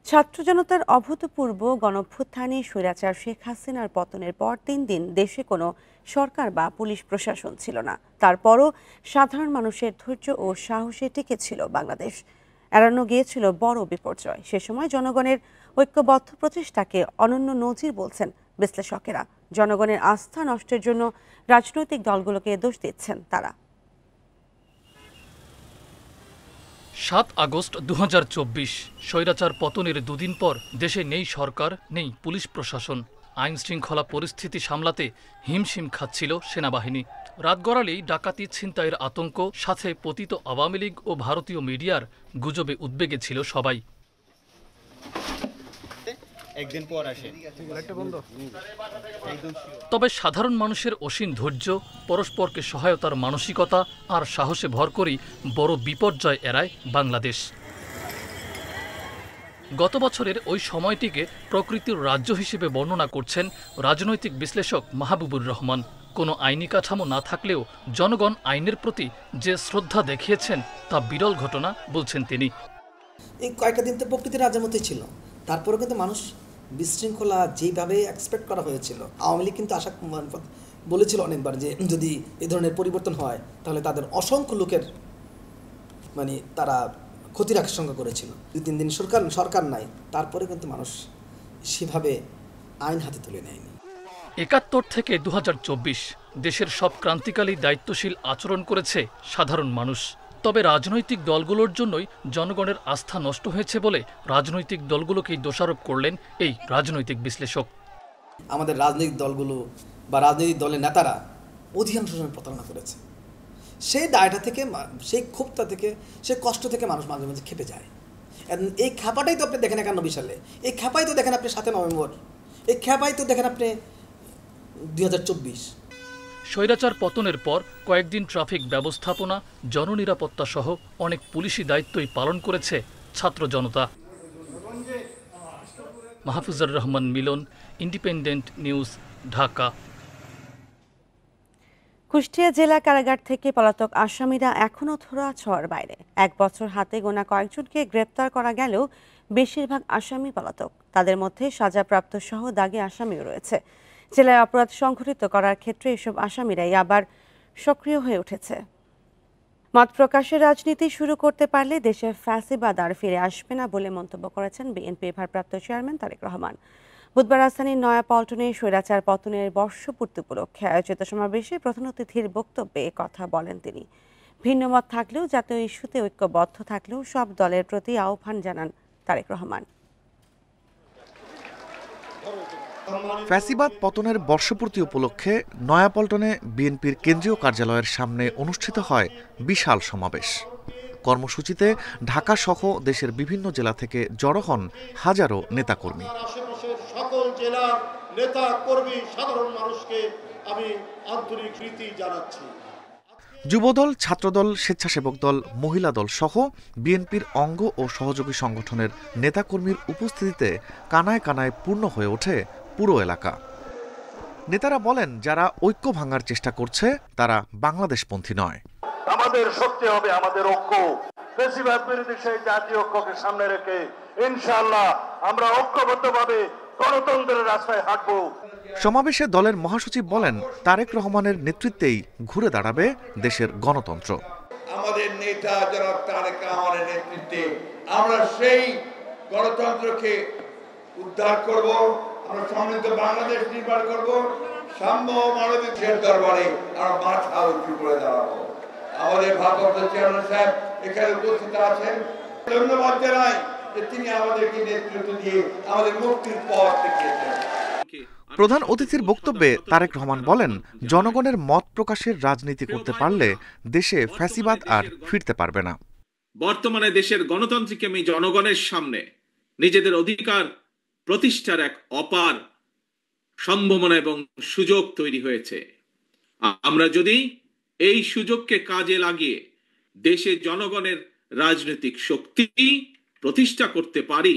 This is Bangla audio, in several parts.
ছাত্র জনতার অভূতপূর্ব গণঅভ্যুত্থানে স্বৈরাচার শেখ হাসিনার পতনের পর ৩ দিন দেশে কোনো সরকার বা পুলিশ প্রশাসন ছিল না। তারপরও সাধারণ মানুষের ধৈর্য ও সাহসে টিকে ছিল বাংলাদেশ। এড়ানো গিয়েছিল বড় বিপর্যয়। সে সময় জনগণের ঐক্যবদ্ধ প্রচেষ্টাকে অনন্য নজির বলছেন বিশ্লেষকেরা। জনগণের আস্থা নষ্টের জন্য রাজনৈতিক দলগুলোকে দোষ দিচ্ছেন তারা। ৭ আগস্ট ২০২৪ স্বৈরাচার পতনের দুদিন পর দেশে নেই সরকার, নেই পুলিশ প্রশাসন। আইন শৃঙ্খলা পরিস্থিতি সামলাতে হিমশিম খাচ্ছিল সেনাবাহিনী। রাত গড়ালেই ডাকাতি ছিনতাইয়ের আতঙ্ক, সাথে পতিত আওয়ামী লীগ ও ভারতীয় মিডিয়ার গুজবে উদ্বেগে ছিল সবাই। তবে সাধারণ মানুষের অসীম ধৈর্য, পরস্পরকে সহায়তার মানসিকতা আর সাহসে ভর করেই বড় বিপর্যয় এড়ায় বাংলাদেশ। গত বছরের ওই সময়টিকে প্রকৃতির রাজ্য হিসেবে বর্ণনা করছেন রাজনৈতিক বিশ্লেষক মাহবুবুর রহমান। কোনো আইনি কাঠামো না থাকলেও জনগণ আইনের প্রতি যে শ্রদ্ধা দেখিয়েছেন তা বিরল ঘটনা বলছেন তিনি। এই কয়েকটা দিন তো প্রকৃতির রাজ্যের মধ্যেই ছিল, তারপরেও কিন্তু মানুষ বিশৃঙ্খলা যেভাবে এক্সপেক্ট করা হয়েছিল, আওয়ামী লীগ কিন্তু আশা বলেছিল অনেকবার যে যদি এই ধরনের পরিবর্তন হয় তাহলে তাদের অসংখ্য লোকের তারা ক্ষতির আশঙ্কা করেছিল। ২-৩ দিন সরকার নাই, তারপরে কিন্তু মানুষ সেভাবে আইন হাতে তুলে নেয়নি। ৭১ থেকে ২০২৪ দেশের সব ক্রান্তিকালী দায়িত্বশীল আচরণ করেছে সাধারণ মানুষ। তবে রাজনৈতিক দলগুলোর জন্যই জনগণের আস্থা নষ্ট হয়েছে বলে রাজনৈতিক দলগুলোকেই দোষারোপ করলেন এই রাজনৈতিক বিশ্লেষক। আমাদের রাজনৈতিক দলগুলো বা রাজনৈতিক দলের নেতারা অধিকাংশ সময় প্রতারণা করেছে। সেই দায়টা থেকে, সেই ক্ষোভটা থেকে, সেই কষ্ট থেকে মানুষ মাঝে মাঝে খেপে যায়। এই খ্যাপাটাই তো আপনি দেখেন ৯১ সালে, এই খ্যাপাই তো দেখেন আপনি ৭ নভেম্বর, এই খ্যাপাই তো দেখেন আপনি ২০২৪। স্বৈরাচার পতনের পর কয়েকদিন ট্রাফিক ব্যবস্থাপনা, জননিরাপত্তা সহ অনেক পুলিশি দায়িত্বই পালন করেছে ছাত্র জনতা। মাহফুজুর রহমান মিলন, ইন্ডিপেন্ডেন্ট নিউজ, ঢাকা। কুষ্টিয়া জেলা কারাগার থেকে পলাতক আসামিরা এখনও ধরা-ছোঁয়ার বাইরে। ১ বছর হাতে গোনা কয়েকজনকে গ্রেপ্তার করা গেলেও বেশিরভাগ আসামি পলাতক। তাদের মধ্যে সাজাপ্রাপ্ত সহ দাগী আসামিও রয়েছে। জেলায় অপরাধ সংঘটিত করার ক্ষেত্রে এসব আসামিরাই আবার সক্রিয় হয়ে উঠেছে। মত প্রকাশের রাজনীতি শুরু করতে পারলে দেশে ফ্যাসিবাদ আর ফিরে আসবে না বলে মন্তব্য করেছেন বিএনপির ভারপ্রাপ্ত চেয়ারম্যান তারেক রহমান। বুধবার রাজধানীর নয়াপল্টনে স্বৈরাচার পতনের বর্ষপূর্তি উপলক্ষে আয়োজিত সমাবেশে প্রধান অতিথির বক্তব্যে কথা বলেন তিনি। ভিন্নমত থাকলেও জাতীয় ইস্যুতে ঐক্যবদ্ধ থাকলেও সব দলের প্রতি আহ্বান জানান তারেক রহমান। ফ্যাসিবাদ পতনের বর্ষপূর্তি উপলক্ষে নয়াপল্টনে বিএনপির কেন্দ্রীয় কার্যালয়ের সামনে অনুষ্ঠিত হয় বিশাল সমাবেশ। কর্মসূচিতে ঢাকা সহ দেশের বিভিন্ন জেলা থেকে জড়ো হন হাজারো নেতাকর্মী। সকল জেলার নেতা কর্মী সাধারণ মানুষকে আমি আন্তরিক প্রীতি জানাচ্ছি। যুবদল, ছাত্রদল, স্বেচ্ছাসেবক দল, মহিলা দল সহ বিএনপির অঙ্গ ও সহযোগী সংগঠনের নেতাকর্মীর উপস্থিতিতে কানায় কানায় পূর্ণ হয়ে ওঠে পুরো এলাকা। নেতারা বলেন, যারা ঐক্য ভাঙার চেষ্টা করছে তারা বাংলাদেশপন্থী নয়। আমাদের শক্তি হবে আমাদের ঐক্য। ফ্যাসিবাদ বিরোধী সেই জাতীয় ঐক্যকে সামনে রেখে ইনশাআল্লাহ আমরা ঐক্যবদ্ধভাবে গণতন্ত্রের রাস্তায় হাঁটব। সমাবেশে দলের মহাসচিব বলেন, তারেক রহমানের নেতৃত্বেই ঘুরে দাঁড়াবে দেশের গণতন্ত্র। আমাদের নেতা জনাব তারেক রহমানের নেতৃত্বে আমরা সেই গণতন্ত্রকে উদ্ধার করব, আমরা সমৃদ্ধ বাংলাদেশ নির্মাণ করব, সাম্য মানবিকের দরবারে আমরা মাথা উঁচু করে দাঁড়াবো। আমাদের ভারপ্রাপ্ত চেয়ারম্যান সাহেব এখানে উপস্থিত আছেন, ধন্যবাদ জানাই যে তিনি আমাদেরকে নেতৃত্ব দিয়ে আমাদের মুক্তির পথ দেখিয়েছেন। প্রধান অতিথির বক্তব্যে তারেক রহমান বলেন, জনগণের মত প্রকাশের রাজনীতি করতে পারলে দেশে ফ্যাসিবাদ আর ফিরতে পারবে না। বর্তমানে দেশের গণতান্ত্রিক জনগণের সামনে নিজেদের অধিকার প্রতিষ্ঠার এক অপার সম্ভাবনা এবং সুযোগ তৈরি হয়েছে। আমরা যদি এই সুযোগকে কাজে লাগিয়ে দেশে জনগণের রাজনৈতিক শক্তি প্রতিষ্ঠা করতে পারি,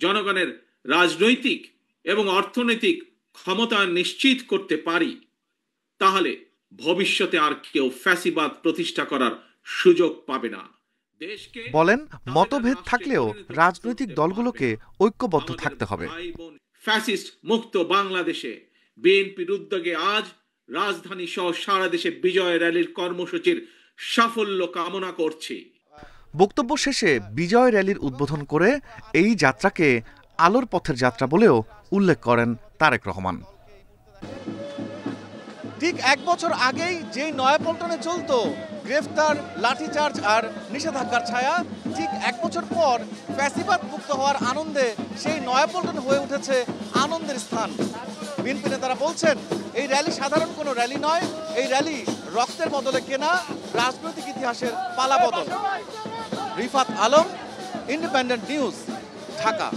জনগণের রাজনৈতিক এবং অর্থনৈতিক ক্ষমতা নিশ্চিত করতে পারি, তাহলে ভবিষ্যতে আর কেউ ফ্যাসিবাদ প্রতিষ্ঠা করার সুযোগ পাবে না। বলেন মতভেদ থাকলেও রাজনৈতিক দলগুলোকে ঐক্যবদ্ধ থাকতে হবে। ফ্যাসিস্ট মুক্ত বাংলাদেশে বিএনপির উদ্যোগে আজ রাজধানী সহ সারা দেশে বিজয় র্যালির কর্মসূচির সাফল্য কামনা করছি। বক্তব্য শেষে বিজয় র্যালির উদ্বোধন করে এই যাত্রাকে আলোর পথের যাত্রা বলেও উল্লেখ করেন তারেক রহমান। ঠিক এক বছর আগেই যেই নয়াপল্টনে চলতো গ্রেফতার, লাঠিচার্জ আর নিষেধাজ্ঞার ছায়া, ঠিক এক বছর পর ফ্যাসিবাদ মুক্ত হওয়ার আনন্দে সেই নয়াপল্টন হয়ে উঠেছে আনন্দের স্থান। বিএনপি নেতারা বলছেন এই র্যালি সাধারণ কোনো র্যালি নয়, এই র্যালি রক্তের বদলে কেনা রাজনৈতিক ইতিহাসের পালা বদল। Rifat Alam, independent news, Dhaka.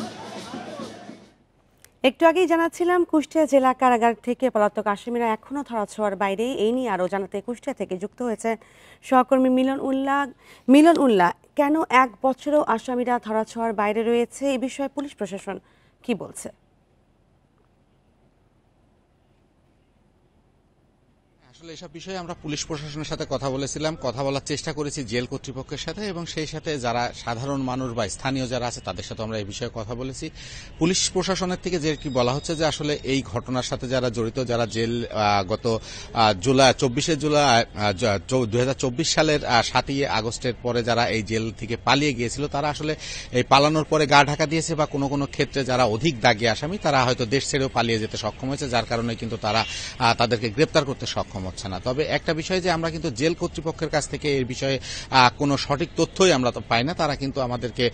একটু আগেই জানাচ্ছিলাম কুষ্টিয়া জেলা কারাগার থেকে পলাতক আসামিরা এখনো ধরাছোঁয়ার বাইরে। এই নিয়ে আরও জানাতে কুষ্টিয়া থেকে যুক্ত হয়েছে সহকর্মী মিলন উল্লাহ। কেন এক বছরেও আসামিরা ধরাছোঁয়ার বাইরে রয়েছে, এই বিষয়ে পুলিশ প্রশাসন কি বলছে? আসলে এসব বিষয়ে আমরা পুলিশ প্রশাসনের সাথে কথা বলেছিলাম, কথা বলার চেষ্টা করেছি জেল কর্তৃপক্ষের সাথে, এবং সেই সাথে যারা সাধারণ মানুষ বা স্থানীয় যারা আছে তাদের সাথে আমরা এই বিষয়ে কথা বলেছি। পুলিশ প্রশাসনের থেকে যেটি বলা হচ্ছে যে আসলে এই ঘটনার সাথে যারা জড়িত, যারা জেল গত 24 জুলাই 2024 সালের 7 আগস্টের পরে যারা এই জেল থেকে পালিয়ে গিয়েছিল, তারা আসলে এই পালানোর পরে গা ঢাকা দিয়েছে, বা কোনো কোনো ক্ষেত্রে যারা অধিক দাগী আসামি তারা হয়তো দেশ ছেড়েও পালিয়ে যেতে সক্ষম হয়েছে, যার কারণে কিন্তু তারা তাদেরকে গ্রেপ্তার করতে সক্ষম হচ্ছে না। তবে একটা বিষয় যে আমরা কিন্তু জেল কর্তৃপক্ষের কাছ থেকে এই বিষয়ে কোনো সঠিক তথ্যই আমরা তো পাই না। তারা কিন্তু আমাদেরকে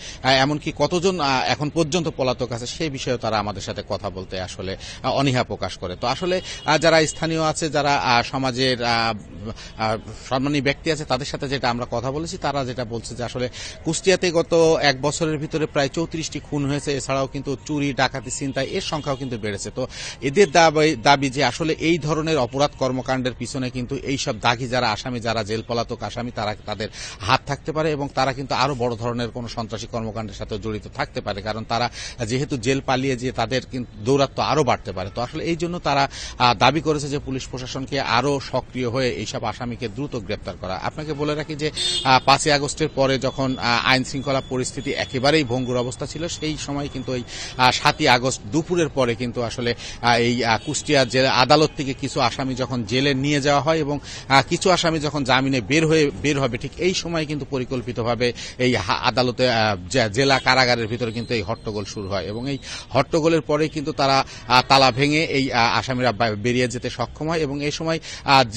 এমনকি কতজন এখন পর্যন্ত পলাতক আছে সেই বিষয়েও তারা আমাদের সাথে কথা বলতে আসলে অনীহা প্রকাশ করে। তো আসলে যারা স্থানীয় আছে, যারা সমাজের সম্মানী ব্যক্তি আছে, তাদের সাথে যেটা আমরা কথা বলেছি, তারা যেটা বলছে যে আসলে কুষ্টিয়াতে গত এক বছরের ভিতরে প্রায় 34টি খুন হয়েছে, এছাড়াও কিন্তু চুরি, ডাকাতি, ছিনতাই এর সংখ্যাও কিন্তু বেড়েছে। তো এদের দাবি যে আসলে এই ধরনের অপরাধ কর্মকাণ্ডের পিছনে কিন্তু এইসব দাগী যারা আসামি, যারা জেল পলাতক আসামি, তাদের হাত থাকতে পারে, এবং তারা কিন্তু আরো বড় ধরনের কোন সন্ত্রাসী কর্মকাণ্ডের সাথে জড়িত থাকতে পারে, কারণ তারা যেহেতু জেল পালিয়ে যে তাদের কিন্তু দৌরাত্ম আরো বাড়তে পারে। তো আসলে এই জন্য তারা দাবি করেছে যে পুলিশ প্রশাসনকে আরো সক্রিয় হয়ে এইসব আসামিকে দ্রুত গ্রেপ্তার করা। আপনাকে বলে রাখি যে 5 আগস্টের পরে যখন আইন শৃঙ্খলা পরিস্থিতি একেবারেই ভঙ্গুর অবস্থা ছিল, সেই সময় কিন্তু এই 7 আগস্ট দুপুরের পরে কিন্তু আসলে এই কুষ্টিয়া জেলা আদালত থেকে কিছু আসামি যখন জেলে নিয়ে যাওয়া হয় এবং কিছু আসামি যখন জামিনে বের হবে, ঠিক এই সময় কিন্তু পরিকল্পিতভাবে এই আদালতে জেলা কারাগারের ভিতরে কিন্তু এই হট্টগোল শুরু হয়, এবং এই হট্টগোলের পরে কিন্তু তারা তালা ভেঙে এই আসামিরা বেরিয়ে যেতে সক্ষম হয়। এবং এই সময়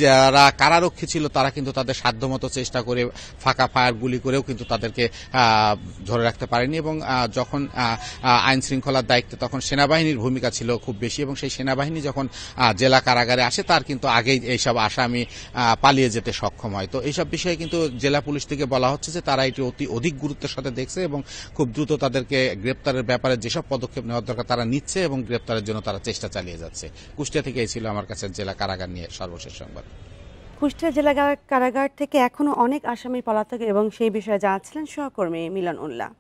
যারা কারারক্ষী ছিল তারা কিন্তু তাদের সাধ্যমতো চেষ্টা করে ফাঁকা ফায়ার গুলি করেও কিন্তু তাদেরকে ধরে রাখতে পারেনি, এবং যখন আইন শৃঙ্খলার দায়িত্বে তখন সেনাবাহিনীর ভূমিকা ছিল খুব বেশি, এবং সেই সেনাবাহিনী যখন জেলা কারাগারে আসে তার কিন্তু আগেই এইসব আসামি পালিয়ে যেতে সক্ষম হয়। তো এইসব বিষয়ে কিন্তু জেলা পুলিশ থেকে বলা হচ্ছে যে তারা এটি অধিক গুরুত্বের সাথে দেখছে, এবং খুব দ্রুত তাদেরকে গ্রেপ্তারের ব্যাপারে যেসব পদক্ষেপ নেওয়ার দরকার তারা নিচ্ছে, এবং গ্রেপ্তারের জন্য তারা চেষ্টা চালিয়ে যাচ্ছে। কুষ্টিয়া থেকে এই ছিল আমার কাছে জেলা কারাগার নিয়ে সর্বশেষ সংবাদ। কুষ্টিয়া জেলা কারাগার থেকে এখনো অনেক আসামি পলাতক, এবং সেই বিষয়ে জানাচ্ছিলেন সহকর্মী মিলন উল্লাহ।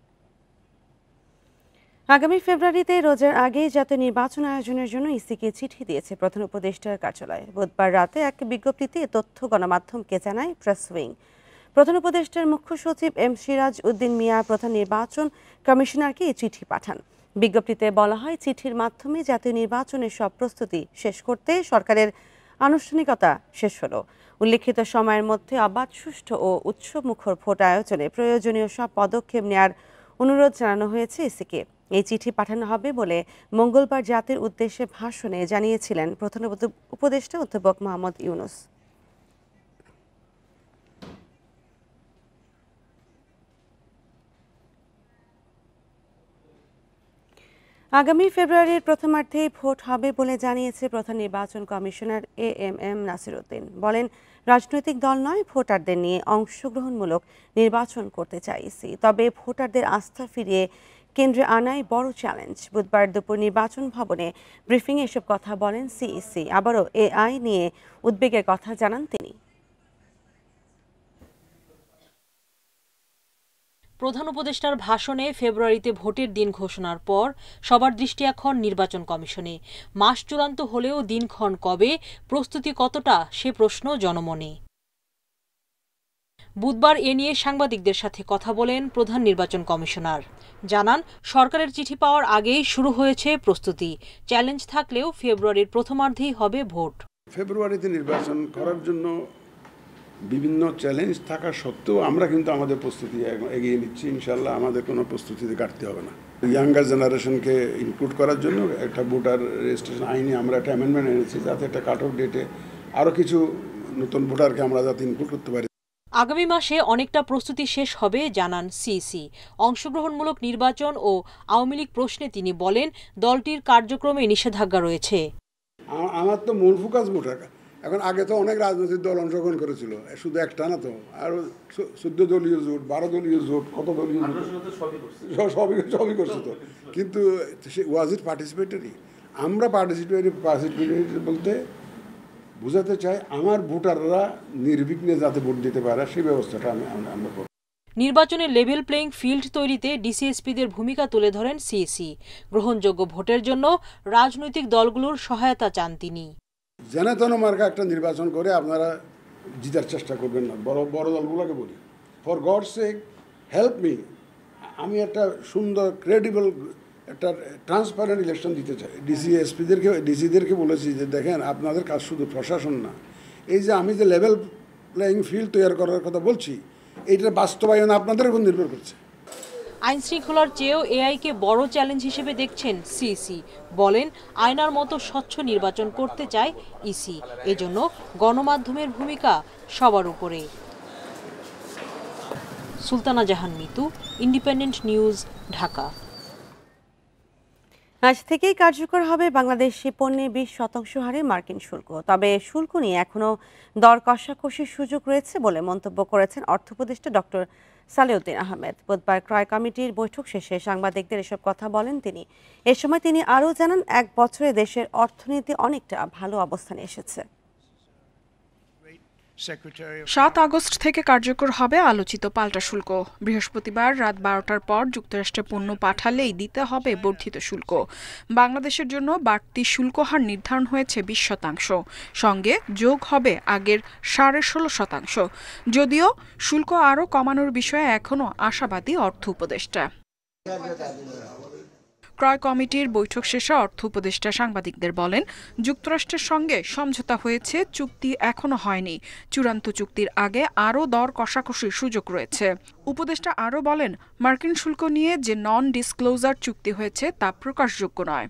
আগামী ফেব্রুয়ারিতে রোজার আগেই জাতীয় নির্বাচন আয়োজনের জন্য ইসিকে চিঠি দিয়েছে প্রধান উপদেষ্টার কার্যালয়। বুধবার রাতে এক বিজ্ঞপ্তিতে তথ্য গণমাধ্যমকে জানায় প্রেস উইং। প্রধান উপদেষ্টার মুখ্য সচিব এম সিরাজ উদ্দিন মিয়া প্রধান নির্বাচন কমিশনারকে এই চিঠি পাঠান। বিজ্ঞপ্তিতে বলা হয়, চিঠির মাধ্যমে জাতীয় নির্বাচনের সব প্রস্তুতি শেষ করতে সরকারের আনুষ্ঠানিকতা শেষ হলো। উল্লেখিত সময়ের মধ্যে অবাধ, সুষ্ঠু ও উৎসবমুখর ভোট আয়োজনে প্রয়োজনীয় সব পদক্ষেপ নেওয়ার অনুরোধ জানানো হয়েছে ইসিকে। এই চিঠি পাঠানো হবে বলে মঙ্গলবার জাতির উদ্দেশ্যে ভাষণে জানিয়েছিলেন প্রধান উপদেষ্টা অধ্যাপক মোহাম্মদ ইউনুস। আগামী ফেব্রুয়ারির প্রথমার্ধেই ভোট হবে বলে জানিয়েছে প্রধান নির্বাচন কমিশনার এএমএম নাসির উদ্দিন। বলেন, রাজনৈতিক দল নয়, ভোটারদের নিয়ে অংশগ্রহণমূলক নির্বাচন করতে চাইছি, তবে ভোটারদের আস্থা ফিরিয়ে কেন্দ্রে আনাই বড় চ্যালেঞ্জ। বুধবার দুপুর নির্বাচন ভবনে ব্রিফিংয়ে এসব কথা বলেন সিইসি। আবারও এআই নিয়ে উদ্বেগের কথা জানান তিনি। প্রধান উপদেষ্টার ভাষণে ফেব্রুয়ারিতে ভোটের দিন ঘোষণার পর সবার দৃষ্টি এখন নির্বাচন কমিশনে। মাস চূড়ান্ত হলেও দিনক্ষণ কবে, প্রস্তুতি কতটা, সে প্রশ্ন জনমনে। বুধবার এ নিয়ে সাংবাদিকদের সাথে কথা বলেন প্রধান নির্বাচন কমিশনার। জানান, সরকারের চিঠি পাওয়ার আগেই শুরু হয়েছে প্রস্তুতি। চ্যালেঞ্জ থাকলেও ফেব্রুয়ারির প্রথমার্ধেই হবে ভোট। ফেব্রুয়ারিতে নির্বাচন করার জন্য বিভিন্ন চ্যালেঞ্জ থাকা সত্ত্বেও আমরা কিন্তু আমাদের প্রস্তুতি এগিয়ে নিচ্ছি। ইনশাল্লাহ আমাদের কোনো প্রস্তুতিতে ঘাটতি হবে না। ইয়াঙ্গার জেনারেশনকে ইনক্লুড করার জন্য একটা ভোটার রেজিস্ট্রেশন আইনে আমরা একটা অ্যামেন্ডমেন্ট এনেছি, যাতে একটা কাট অফ ডেটে আরও কিছু নতুন ভোটারকে আমরা যাতে ইনক্লুড করতে পারি। আগামী মাসে অনেকটা প্রস্তুতি শেষ হবে জানান সিইসি। অংশগ্রহণমূলক নির্বাচন ও আওয়ামী লীগ প্রশ্নে তিনি বলেন, দলটির কার্যক্রমে নিষেধাজ্ঞা রয়েছে। আমার তো মূল ফোকাস ভোটার। এখন আগে তো অনেক রাজনৈতিক দল অংশগ্রহণ করেছিল, শুধু একটা না তো, আরও 14 দলীয় জোট, 12 দলীয় জোট, কত দলীয় সবই করছে তো। কিন্তু ওয়াজ ইট পার্টিসিপেটরি? আমরা পার্টিসিপেটরি বলতে বোঝাতে চাই আমার ভোটাররা নির্বিঘ্নে যাতে ভোট দিতে পারে সেই ব্যবস্থাটা আমরা করব। নির্বাচনের লেভেল প্লেইং ফিল্ড তৈরিতে ডিসিএসপিদের ভূমিকা তুলে ধরেন সিইসি। গ্রহণযোগ্য ভোটের জন্য রাজনৈতিক দলগুলোর সহায়তা চান তিনি। জেনে তেন মার্কা একটা নির্বাচন করে আপনারা জিতার চেষ্টা করবেন না। বড় দলগুলোকে বলি, for God sake help me, আমি একটা সুন্দর ক্রেডিবল একটা ট্রান্সপারেন্ট ইলেকশন দিতে চাই। ডিসিদেরকে বলেছি যে দেখেন, আপনাদের কাজ শুধু প্রশাসন না, এই যে আমি যে লেভেল প্লেয়িং ফিল্ড তৈরি করার কথা বলছি, এইটার বাস্তবায়ন আপনাদের উপর নির্ভর করছে। আইন শৃঙ্খলার চেয়েও এআইকে বড় চ্যালেঞ্জ হিসেবে দেখছেন সিইসি। বলেন, আয়নার মতো স্বচ্ছ নির্বাচন করতে চায় ইসি। এজন্য গণমাধ্যমের ভূমিকা সবার উপরে। সুলতানা জাহান মিতু, ইন্ডিপেন্ডেন্ট নিউজ, ঢাকা। আজ থেকেই কার্যকর হবে বাংলাদেশি পণ্যে 20% হারে মার্কিন শুল্ক। তবে শুল্ক নিয়ে এখনো দর কষাকষির সুযোগ রয়েছে বলে মন্তব্য করেছেন অর্থ উপদেষ্টা ডক্টর সালেউদ্দিন আহমেদ। বুধবার ক্রয় কমিটির বৈঠক শেষে সাংবাদিকদের এসব কথা বলেন তিনি। এ সময় তিনি আরও জানান, 1 বছরে দেশের অর্থনীতি অনেকটা ভালো অবস্থানে এসেছে। 7 আগস্ট থেকে কার্যকর হবে আলোচিত পাল্টা শুল্ক। বৃহস্পতিবার রাত 12টার পর যুক্তরাষ্ট্রে পণ্য পাঠালেই দিতে হবে বর্ধিত শুল্ক। বাংলাদেশের জন্য বাড়তি শুল্ক হার নির্ধারণ হয়েছে 20%, সঙ্গে যোগ হবে আগের 16.5%। যদিও শুল্ক আরও কমানোর বিষয়ে এখনও আশাবাদী অর্থ উপদেষ্টা। ক্রয় কমিটির বৈঠক শেষে অর্থ উপদেষ্টা সাংবাদিকদের বলেন, যুক্তরাষ্ট্রের সঙ্গে সমঝোতা হয়েছে, চুক্তি এখনো হয়নি। চূড়ান্ত চুক্তির আগে আরও দর কষাকষির সুযোগ রয়েছে। উপদেষ্টা আরও বলেন, মার্কিন শুল্ক নিয়ে যে নন ডিসক্লোজার চুক্তি হয়েছে তা প্রকাশযোগ্য নয়।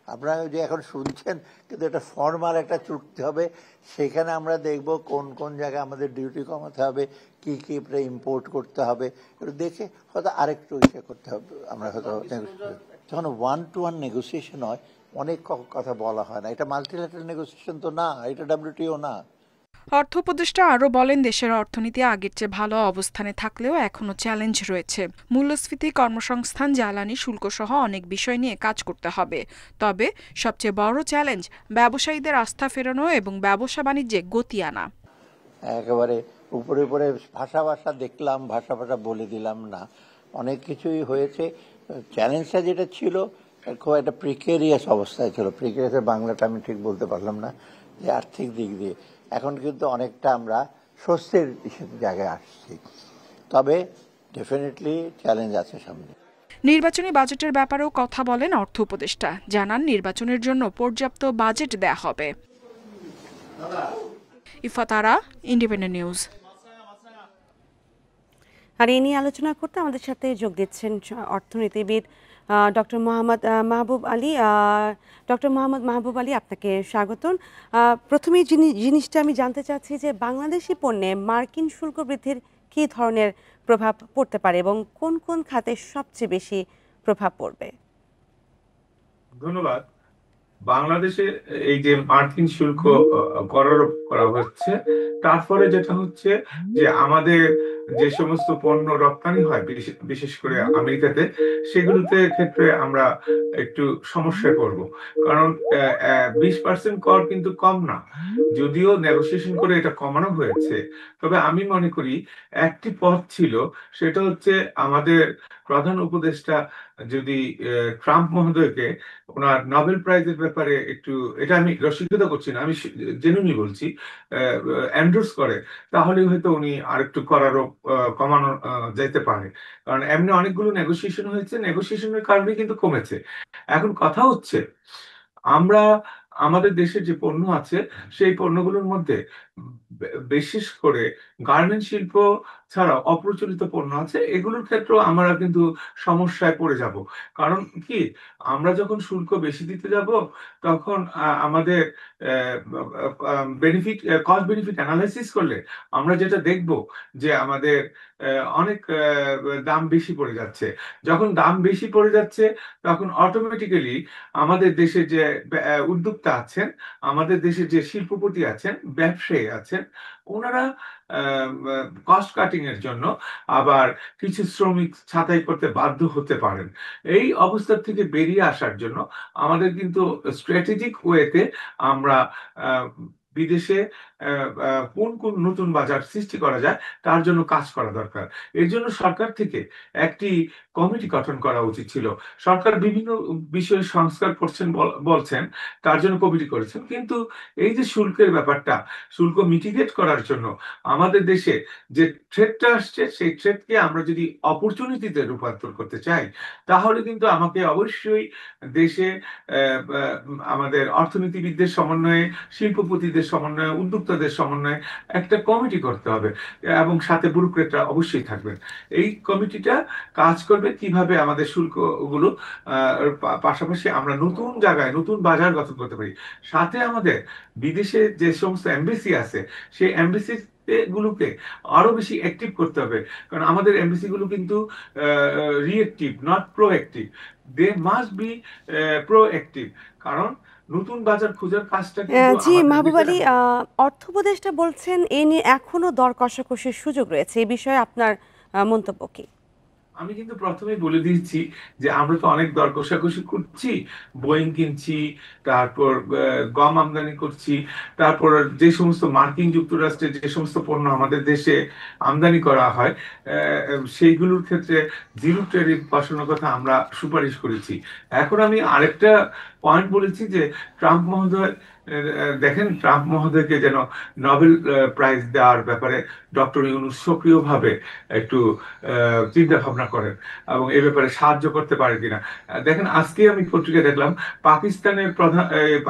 আপনারা যে এখন শুনছেন, কিন্তু এটা ফর্মাল একটা চুক্তি হবে। সেখানে আমরা দেখব কোন কোন জায়গায় আমাদের ডিউটি কমাতে হবে, কি কি ইম্পোর্ট করতে হবে, একটু দেখে হয়তো আরেকটু ইসে করতে হবে। আমরা হয়তো যখন 1-to-1 নেগোসিয়েশন হয়, অনেক কথা বলা হয় না। এটা মাল্টিল্যাটারাল নেগোসিয়েশন তো না, এটা WTO না। অর্থ উপদেষ্টা আরও বলেন, দেশের অর্থনীতি আগের চেয়ে ভালো অবস্থানে থাকলেও এখনও চ্যালেঞ্জ রয়েছে। মূল্যস্ফীতি, কর্মসংস্থান, জ্বালানি শুল্ক সহ অনেক বিষয় নিয়ে কাজ করতে হবে। তবে সবচেয়ে বড় চ্যালেঞ্জ ব্যবসায়ীদের আস্থা ফেরানো এবং ব্যবসা বাণিজ্যে গতি আনা। একেবারে উপরে উপরে ভাষা দেখলাম, ভাষা বলে দিলাম না, অনেক কিছুই হয়েছে। চ্যালেঞ্জটা যেটা ছিল, খুব একটা প্রিকেরিয়াস অবস্থায় ছিল। প্রিকেরিয়াসের বাংলাটা আমি ঠিক বলতে পারলাম না, যে আর্থিক দিক দিয়ে। এখন কিন্তু অনেকটা আমরা স্বস্তির জায়গায় আসছি। তবে ডেফিনেটলি চ্যালেঞ্জ আছে সামনে। নির্বাচনী বাজেটের ব্যাপারেও কথা বলেন অর্থ উপদেষ্টা। জানান, নির্বাচনের জন্য পর্যাপ্ত বাজেট দেয়া হবে। ইফাতারা, ইন্ডিপেন্ডেন্ট নিউজ। আর এই নিয়ে আলোচনা করতে আমাদের সাথে যোগ দিচ্ছেন অর্থনীতিবিদ ডক্টর মোহাম্মদ মাহবুব আলী। ডক্টর মোহাম্মদ মাহবুব আলী, আপনাকে স্বাগতম। প্রথমেই জিনিসটা আমি জানতে চাচ্ছি যে বাংলাদেশি পণ্যে মার্কিন শুল্ক বৃদ্ধির কী ধরনের প্রভাব পড়তে পারে এবং কোন কোন খাতে সবচেয়ে বেশি প্রভাব পড়বে? ধন্যবাদ। বাংলাদেশে এই যে মার্কিন শুল্ক করা হচ্ছে, তার ফলে যেটা হচ্ছে যে আমাদের যে সমস্ত পণ্য রপ্তানি হয় বিশেষ করে আমেরিকাতে, সেগুলোতে ক্ষেত্রে আমরা একটু সমস্যায় পড়ব। কারণ 20% কর কিন্তু কম না, যদিও নেগোসিয়েশন করে এটা কমানো হয়েছে। তবে আমি মনে করি একটি পথ ছিল, সেটা হচ্ছে আমাদের প্রধান উপদেষ্টা যদি ট্রাম্প মহোদয়কে ওনার নোবেল প্রাইজের ব্যাপারে একটু, এটা আমি রসিকতা করছি না, আমি জেনুইনলি বলছি, এন্ডোর্স করে, তাহলে হয়তো উনি আরেকটু করারও কমানো যেতে পারে। কারণ এমনি অনেকগুলো নেগোসিয়েশন হয়েছে, নেগোসিয়েশনের কারণে কিন্তু কমেছে। এখন কথা হচ্ছে আমরা আমাদের দেশের যে পণ্য আছে সেই পণ্যগুলোর মধ্যে বিশেষ করে গার্মেন্ট শিল্প ছাড়া অপ্রচলিত পণ্য আছে, এগুলোর ক্ষেত্রেও আমরা কিন্তু সমস্যায় পড়ে যাব। কারণ কি, আমরা যখন শুল্ক বেশি দিতে যাব তখন আমাদের বেনিফিট, কস্ট বেনিফিট অ্যানালাইসিস করলে আমরা যেটা দেখব যে আমাদের অনেক দাম বেশি পড়ে যাচ্ছে। যখন দাম বেশি পড়ে যাচ্ছে তখন অটোমেটিক্যালি আমাদের দেশে যে উদ্যোক্তা আছেন, আমাদের দেশে যে শিল্পপতি আছেন, ব্যবসায়ী আছেন, ওনারা কস্ট কাটিং এর জন্য আবার কিছু শ্রমিক ছাঁটাই করতে বাধ্য হতে পারেন। এই অবস্থা থেকে বেরিয়ে আসার জন্য আমাদের কিন্তু স্ট্র্যাটেজিক ওয়েতে আমরা বিদেশে কোন কোন নতুন বাজার সৃষ্টি করা যায় তার জন্য কাজ করা দরকার। এর জন্য সরকার থেকে একটি কমিটি গঠন করা উচিত ছিল। সরকার বিভিন্ন বিষয়ে সংস্কার করছেন বলছেন, তার জন্য কমিটি করেছেন, কিন্তু এই যে শুল্কের ব্যাপারটা, শুল্ক মিটিগেট করার জন্য আমাদের দেশে যে থ্রেটটা আসছে, সেই থ্রেটকে আমরা যদি অপরচুনিটিতে রূপান্তর করতে চাই, তাহলে কিন্তু আমাকে অবশ্যই দেশে আমাদের অর্থনীতিবিদদের সমন্বয়ে, শিল্পপতিদের সমন্বয়ে, উদ্যোক্তাদের সমন্বয়ে একটা কমিটি করতে হবে এবং সাথে ব্যুরোক্রেটরা অবশ্যই থাকবেন। এই কমিটিটা কাজ করবে কিভাবে আমাদের শুল্কগুলো পাশাপাশি আমরা নতুন জায়গায় নতুন বাজার গঠন করতে পারি। সাথে আমাদের বিদেশে যে সমস্ত এমবেসি আছে সেই এমবেসি গুলোকে আরো বেশি অ্যাক্টিভ করতে হবে। কারণ আমাদের এমবেসি গুলো কিন্তু reactive, not proactive. They must be proactive, কারণ নতুন বাজার খোঁজার কাজটা কিন্তু জি মাহবুব আলী, অর্থ উপদেষ্টা বলছেন এ নিয়ে এখনো দর কষাকষির সুযোগ রয়েছে, এই বিষয়ে আপনার মন্তব্য কি? আমি কিন্তু প্রথমেই বলে দিয়েছি যে আমরা তো অনেক দর কষাকষি করছি, বোয়িং কিনছি, তারপর গম আমদানি করছি, তারপর যে সমস্ত মার্কিন যুক্তরাষ্ট্রে যে সমস্ত পণ্য আমাদের দেশে আমদানি করা হয় সেইগুলোর ক্ষেত্রে জিরো ট্যারিফ বসানোর কথা আমরা সুপারিশ করেছি। এখন আমি আরেকটা পয়েন্ট বলেছি যে ট্রাম্প মহোদয়, দেখেন ট্রাম্প মহোদয়কে যেন নোবেল প্রাইজ দেওয়ার ব্যাপারে ডক্টর ইউনূস সক্রিয়ভাবে একটু চিন্তা ভাবনা করেন এবং এ ব্যাপারে সাহায্য করতে পারে কিনা। দেখেন আজকে আমি পত্রিকায় দেখলাম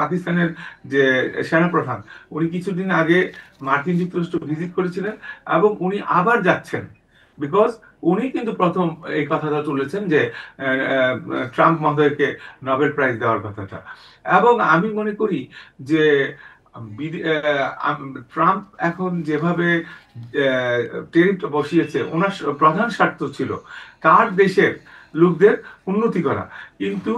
পাকিস্তানের যে সেনাপ্রধান, উনি কিছুদিন আগে মার্কিন যুক্তরাষ্ট্র ভিজিট করেছিলেন এবং উনি আবার যাচ্ছেন, বিকজ উনি কিন্তু প্রথম এই কথাটা তুলেছেন যে ট্রাম্প মহোদয়কে নোবেল প্রাইজ দেওয়ার কথাটা। এবং আমি মনে করি যে ট্রাম্প এখন যেভাবে ট্যারিফ বসিয়েছে, ওনার প্রধান স্বার্থ ছিল তার দেশের লোকদের উন্নতি করা, কিন্তু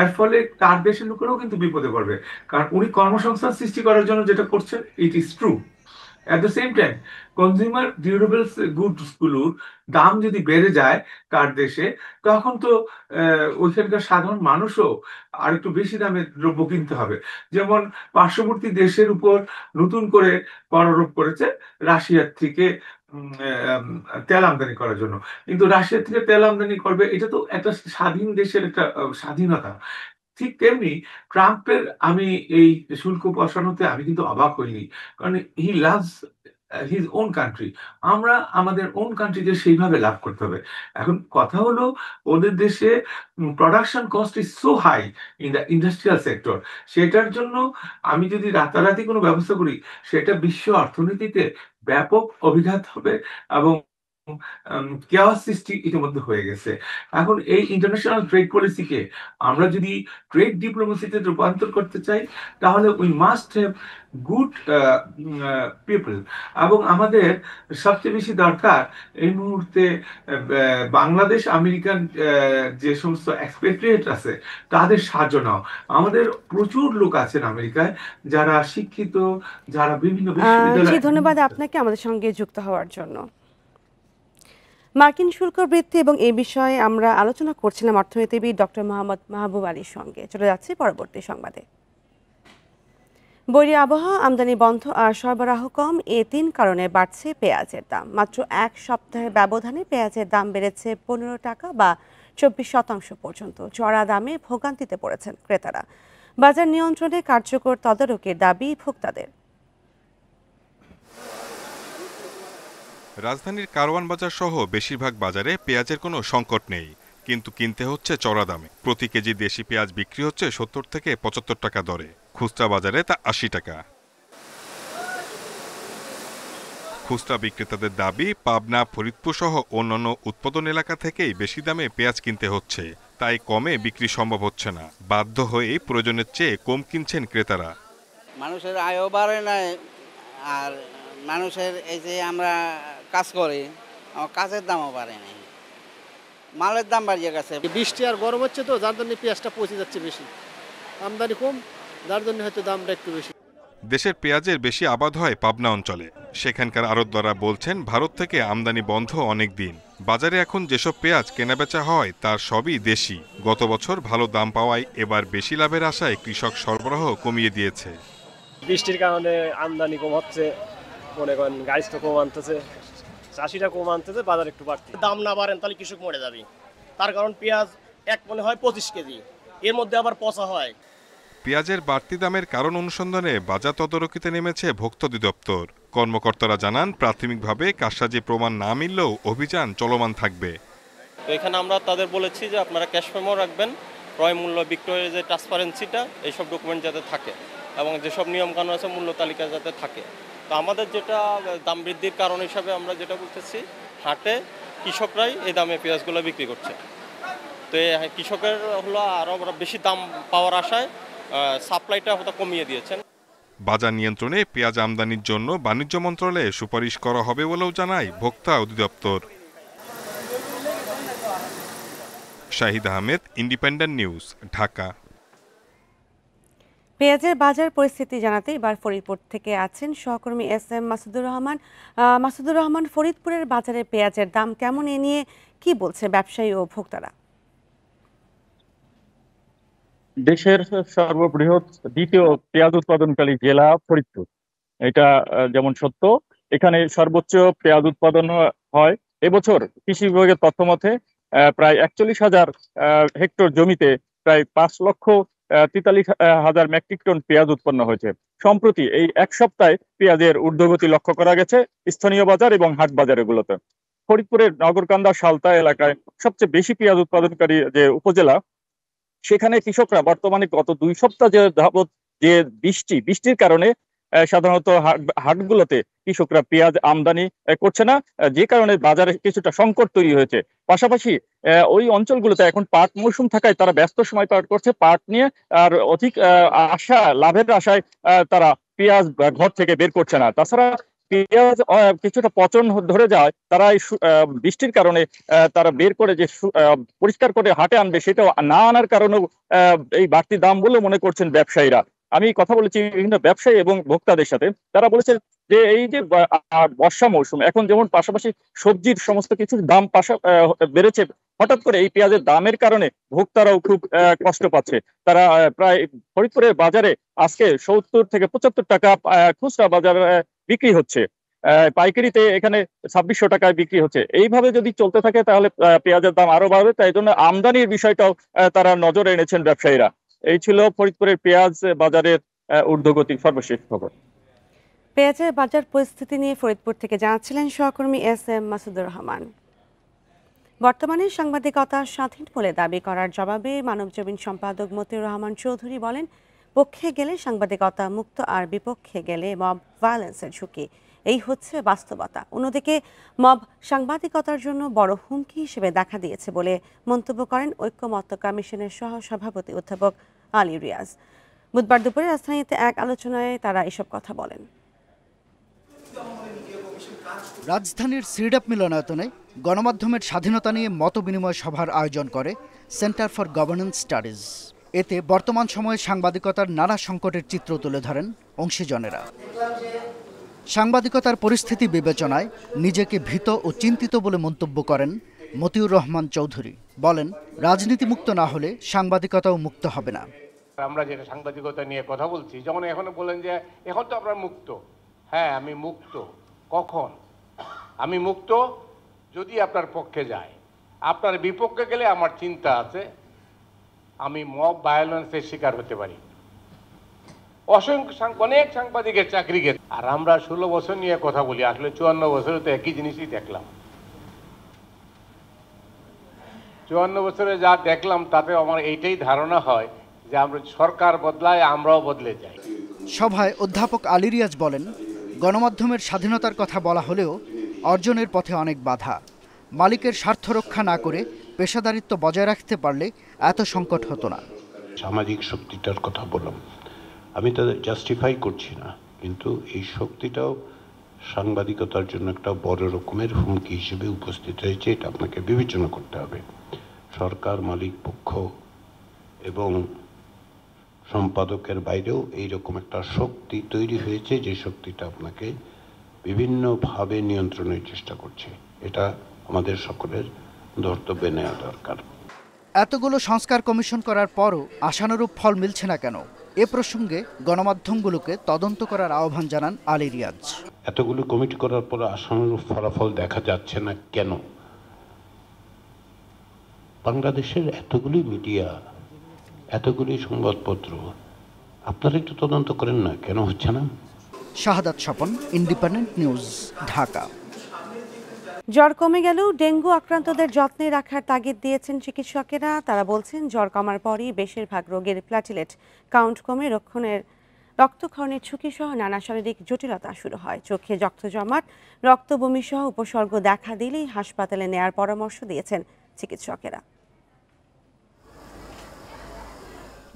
এর ফলে তার দেশের লোকেরাও কিন্তু বিপদে পড়বে। কারণ উনি কর্মসংস্থান সৃষ্টি করার জন্য যেটা করছেন, it is true. At the same time consumer durables goods গুলোর দাম যদি বেড়ে যায় তার দেশে, তখন তো ওইখানকার সাধারণ মানুষও আর একটু বেশি দামে দ্রব্য কিনতে হবে। যেমন পার্শ্ববর্তী দেশের উপর নতুন করে কর আরোপ করেছে রাশিয়ার থেকে তেল আমদানি করার জন্য, কিন্তু রাশিয়া থেকে তেল আমদানি করবে, এটা তো একটা স্বাধীন দেশের একটা স্বাধীনতা। ঠিক তেমনি ট্রাম্পের আমি এই শুল্ক বসানোতে আমি কিন্তু অবাক হইনি, কারণ he loves his own country. আমরা আমাদের ওন কান্ট্রিকে সেইভাবে লাভ করতে হবে। এখন কথা হলো, ওদের দেশে production cost is so high in the industrial sector, সেটার জন্য আমি যদি রাতারাতি কোনো ব্যবস্থা করি, সেটা বিশ্ব অর্থনীতিতে ব্যাপক অভিঘাত হবে এবং কেওয়াস সৃষ্টি ইতিমধ্যে হয়ে গেছে। এখন এই ইন্টারন্যাশনাল ট্রেড পলিসিকে আমরা যদি ট্রেড ডিপ্লোমেসিতে রূপান্তর করতে চাই, তাহলে we must have good people. এবং আমাদের সবচেয়ে বেশি দরকার এই মুহূর্তে বাংলাদেশ আমেরিকান যে সমস্ত এক্সপেট্রিয়েট আছে তাদের সাহায্য নেওয়া। আমাদের প্রচুর লোক আছেন আমেরিকায় যারা শিক্ষিত, যারা বিভিন্ন বিশ্ববিদ্যালয়ে। ধন্যবাদ আপনাকে আমাদের সঙ্গে যুক্ত হওয়ার জন্য। মার্কিন শুল্ক বৃদ্ধি এবং এই বিষয়ে আমরা আলোচনা করছিলাম অর্থনীতিবিদ ডক্টর মোহাম্মদ মাহবুব আলীর সঙ্গে। চলে যাচ্ছি পরবর্তী সংবাদে। বৈরী আবহাওয়া, আমদানি বন্ধ আর সরবরাহ কম, এই 3 কারণে বাড়ছে পেঁয়াজের দাম। মাত্র এক সপ্তাহের ব্যবধানে পেঁয়াজের দাম বেড়েছে 15 টাকা বা 24% পর্যন্ত। চড়া দামে ভোগান্তিতে পড়েছেন ক্রেতারা। বাজার নিয়ন্ত্রণে কার্যকর তদারকির দাবি ভোক্তাদের। রাজধানীর কারওয়ান বাজার সহ বেশিরভাগ বাজারে পেঁয়াজের কোনো সংকট নেই, কিন্তু কিনতে হচ্ছে চড়া দামে। প্রতি কেজি দেশি পেঁয়াজ বিক্রি হচ্ছে 70 থেকে 75 টাকা দরে, খুচরা বাজারে তা 80 টাকা। খুচরা বিক্রেতাদের দাবি, পাবনা, ফরিদপুর সহ অন্যান্য উৎপাদন এলাকা থেকেই বেশি দামে পেঁয়াজ কিনতে হচ্ছে, তাই কমে বিক্রি সম্ভব হচ্ছে না। বাধ্য হয়ে প্রয়োজনের চেয়ে কম কিনছেন ক্রেতারা। মানুষের আয়ও বাড়ে নাই, আর মানুষের এই যে আমরা কাজ করি, আমার কাজের দামও বাড়ে নাই, মালের দাম বাড়িয়ে গেছে। বৃষ্টি আর গরম হচ্ছে তো, যার জন্য পেঁয়াজটা পচে যাচ্ছে বেশি, আমদানি কম, যার জন্য হয়তো দামটা একটু বেশি। দেশের পেঁয়াজের বেশি আবাদ হয় পাবনা অঞ্চলে। সেখানকার আড়তদাররা বলছেন, ভারত থেকে আমদানি বন্ধ অনেক দিন। বাজারে এখন যেসব পেঁয়াজ কেনাবেচা হয় তার সবই দেশি। গত বছর ভালো দাম পাওয়ায় এবার বেশি লাভের আশায় কৃষক সরবরাহ কমিয়ে দিয়েছে। বৃষ্টির কারণে আমদানি কম হচ্ছে, মনে করেন গাছ তো কম আনতেছে, চাষিরা কম আনতেছে, বাজার একটু বাড়ছে। দাম না বাড়েন তাহলে কৃষক মরে যাবে। তার কারণ পেঁয়াজ এক মনে হয় 25 কেজি, এর মধ্যে আবার পচা হয়। পেঁয়াজের বাড়তি দামের কারণ অনুসন্ধানে বাজার তদারকিতে নেমেছে ভোক্তা অধিদপ্তর। কর্মকর্তারা জানান, প্রাথমিকভাবে কারসাজি প্রমাণ না মিললেও অভিযান চলমান থাকবে। তো এখানে আমরা তাদের বলেছি যে আপনারা ক্যাশ মেমো রাখবেন, ক্রয় মূল্য, বিক্রয়ের যে ট্রান্সপারেন্সিটা, এইসব ডকুমেন্ট যাতে থাকে এবং যেসব নিয়মকানুন আছে মূল্য তালিকা যাতে থাকে। তো আমাদের যেটা দাম বৃদ্ধির কারণ হিসাবে আমরা যেটা বলতেছি, হাটে কৃষকরাই এই দামে পেঁয়াজগুলো বিক্রি করছে। তো কৃষকের হলো আরও বেশি দাম পাওয়ার আশায় সাপ্লাইটা হয়তো কমিয়ে দিয়েছেন। বাজার নিয়ন্ত্রণে পেঁয়াজ আমদানির জন্য বাণিজ্য মন্ত্রণালয়ে সুপারিশ করা হবে বলেও জানায় ভোক্তা অধিদপ্তর। Shahid Ahmed, independent news, Dhaka. পেঁয়াজের বাজার পরিস্থিতি জানাতে এবার ফরিদপুর থেকে আছেন সহকর্মী SM মাসুদুর রহমান। মাসুদুর রহমান, ফরিদপুরের বাজারে পেঁয়াজের দাম কেমন, এ নিয়ে কি বলছে ব্যবসায়ী ও ভোক্তারা? দেশের সর্ববৃহৎ দ্বিতীয় পেঁয়াজ উৎপাদনকারী জেলা ফরিদপুর, এটা যেমন সত্য। এখানে সর্বোচ্চ পেঁয়াজ উৎপাদন হয়। এবছর কৃষি বিভাগের তথ্য মতে প্রায় 41,000 হেক্টর জমিতে প্রায় 5,43,000 মেট্রিক টন পেঁয়াজ উৎপন্ন হয়েছে। সম্প্রতি এই এক সপ্তাহে পেঁয়াজের ঊর্ধ্বগতি লক্ষ্য করা গেছে স্থানীয় বাজার এবং হাট বাজারগুলোতে। ফরিদপুরের নগরকান্দা, সালতা এলাকায় সবচেয়ে বেশি পেঁয়াজ উৎপাদনকারী যে উপজেলা, সেখানে কৃষকরা বর্তমানে গত 2 সপ্তাহ যে বৃষ্টির কারণে সাধারণত হাটগুলোতে কৃষকরা পেঁয়াজ আমদানি করছে না, যে কারণে বাজারে কিছুটা সংকট তৈরি হয়েছে। পাশাপাশি ওই অঞ্চলগুলোতে এখন পাট মৌসুম থাকায় তারা ব্যস্ত সময় পার করছে পাট নিয়ে, আর অধিক লাভের আশায় তারা পেঁয়াজ ঘর থেকে বের করছে না। তাছাড়া পেঁয়াজ কিছুটা পচন ধরে যায়, তারা এই বৃষ্টির কারণে তারা বের করে যে পরিষ্কার করে হাটে আনবে, সেটা না আনার কারণেও এই বাড়তি দাম বলে মনে করছেন ব্যবসায়ীরা। আমি কথা বলেছি বিভিন্ন ব্যবসায়ী এবং ভোক্তাদের সাথে, তারা বলেছেন যে এই যে বর্ষা মৌসুম, এখন যেমন পাশাপাশি সবজির সমস্ত কিছুর দাম বেড়েছে, হঠাৎ করে এই পেঁয়াজের দামের কারণে ভোক্তারাও খুব কষ্ট পাচ্ছে। তারা প্রায় ফরিদপুরের বাজারে আজকে 70 থেকে 75 টাকা খুচরা বাজারে বিক্রি হচ্ছে, পাইকারিতে এখানে 2600 টাকায় বিক্রি হচ্ছে। এইভাবে যদি চলতে থাকে তাহলে পেঁয়াজের দাম আরো বাড়বে, তাই জন্য আমদানির বিষয়টাও তারা নজরে এনেছেন ব্যবসায়ীরা। এই ছিল ফরিদপুরের পেঁয়াজ বাজারের ঊর্ধ্বগতি সর্বশেষ খবর। পেঁয়াজের বাজার পরিস্থিতি নিয়ে ফরিদপুর থেকে জানাচ্ছিলেন সহকর্মী SM মাসুদুর রহমান। বর্তমানে সাংবাদিকতা স্বাধীন বলে দাবি করার জবাবে মানবজমিন সম্পাদক মতিউর রহমান চৌধুরী বলেন, পক্ষে গেলে সাংবাদিকতা মুক্ত আর বিপক্ষে গেলে মব ভায়োলেন্সের ঝুঁকি, এই হচ্ছে বাস্তবতা। অন্যদিকে মব সাংবাদিকতার জন্য বড় হুমকি হিসেবে দেখা দিয়েছে বলে মন্তব্য করেন ঐক্যমত্য কমিশনের সহসভাপতি অধ্যাপক আলী রিয়াজ। বুধবার দুপুরে রাজধানীতে এক আলোচনায় তারা এসব কথা বলেন। রাজধানীর সিডাপ মিলনায়তনে গণমাধ্যমের স্বাধীনতা নিয়ে মতবিনিময় সভার আয়োজন করে সেন্টার ফর গভর্নেন্স স্টাডিজ। এতে বর্তমান সময়ে সাংবাদিকতার নানা সংকটের চিত্র তুলে ধরেন অংশীজনেরা। সাংবাদিকতার পরিস্থিতি বিবেচনায় নিজেকে ভীত ও চিন্তিত বলে মন্তব্য করেন মতিউর রহমান চৌধুরী। বলেন, রাজনীতি মুক্ত না হলে সাংবাদিকতাও মুক্ত হবে না। আমরা যেটা সাংবাদিকতা নিয়ে কথা বলছি, যখন এখন বলেন যে এখন তো আপনার মুক্ত, হ্যাঁ আমি মুক্ত। কখন আমি মুক্ত? যদি আপনার পক্ষে যায়। আপনার বিপক্ষে গেলে আমার চিন্তা আছে, আমি মব ভায়োলেন্সের শিকার হতে পারি। অনেক সাংবাদিকের চাকরি গেছে, আর আমরা 16 বছর নিয়ে কথা বলি, আসলে 54 বছরে তো একই জিনিসই দেখলাম। 54 বছরে যা দেখলাম তাতে আমার এইটাই ধারণা হয় যে আমরা সরকার বদলায়, আমরাও বদলে যাই। সভায় অধ্যাপক আলী রিয়াজ বলেন, গণমাধ্যমের স্বাধীনতার কথা বলা হলেও অর্জনের পথে অনেক বাধা। মালিকের স্বার্থ রক্ষা না করে পেশাদারিত্ব বজায় রাখতে পারলে এত সংকট হতো না। সামাজিক শক্তিটার কথা বললাম, আমি তাদের জাস্টিফাই করছি না, কিন্তু এই শক্তিটাও সাংবাদিকতার জন্য একটা বড় রকমের হুমকি হিসেবে উপস্থিত হয়েছে। এটা আপনাকে বিবেচনা করতে হবে। সরকার, মালিক পক্ষ এবং সম্পাদকের বাইরেও এইরকম একটা শক্তি তৈরি হয়েছে, যে শক্তিটা আপনাকে বিভিন্নভাবে নিয়ন্ত্রণের চেষ্টা করছে। এটা আমাদের সকলের ধর্তব্যে নেওয়া দরকার। এতগুলো সংস্কার কমিশন করার পরও আশানুরূপ ফল মিলছে না কেন? এ প্রসঙ্গে গণমাধ্যমগুলোকে তদন্ত করার আহ্বান জানান আলী রিয়াজ। এতগুলো কমিটি করার পর আশানুরূপ ফলাফল দেখা যাচ্ছে না কেন? বাংলাদেশের এতগুলি মিডিয়া, এতগুলি সংবাদপত্র, আপনারা একটু তদন্ত করেন না, কেন হচ্ছে না? শাহাদাত স্বপন, ইন্ডিপেন্ডেন্ট নিউজ, ঢাকা। জ্বর কমে গেলেও ডেঙ্গু আক্রান্তদের যত্নে রাখার তাগিদ দিয়েছেন চিকিৎসকেরা। তারা বলছেন, জ্বর কমার পরই বেশিরভাগ রোগীর প্ল্যাটিলেট কাউন্ট কমে রক্তক্ষরণের ঝুঁকি সহ নানা শারীরিক জটিলতা শুরু হয়। চোখে রক্ত জমাট, রক্ত বমি সহ উপসর্গ দেখা দিলেই হাসপাতালে নেয়ার পরামর্শ দিয়েছেন চিকিৎসকেরা।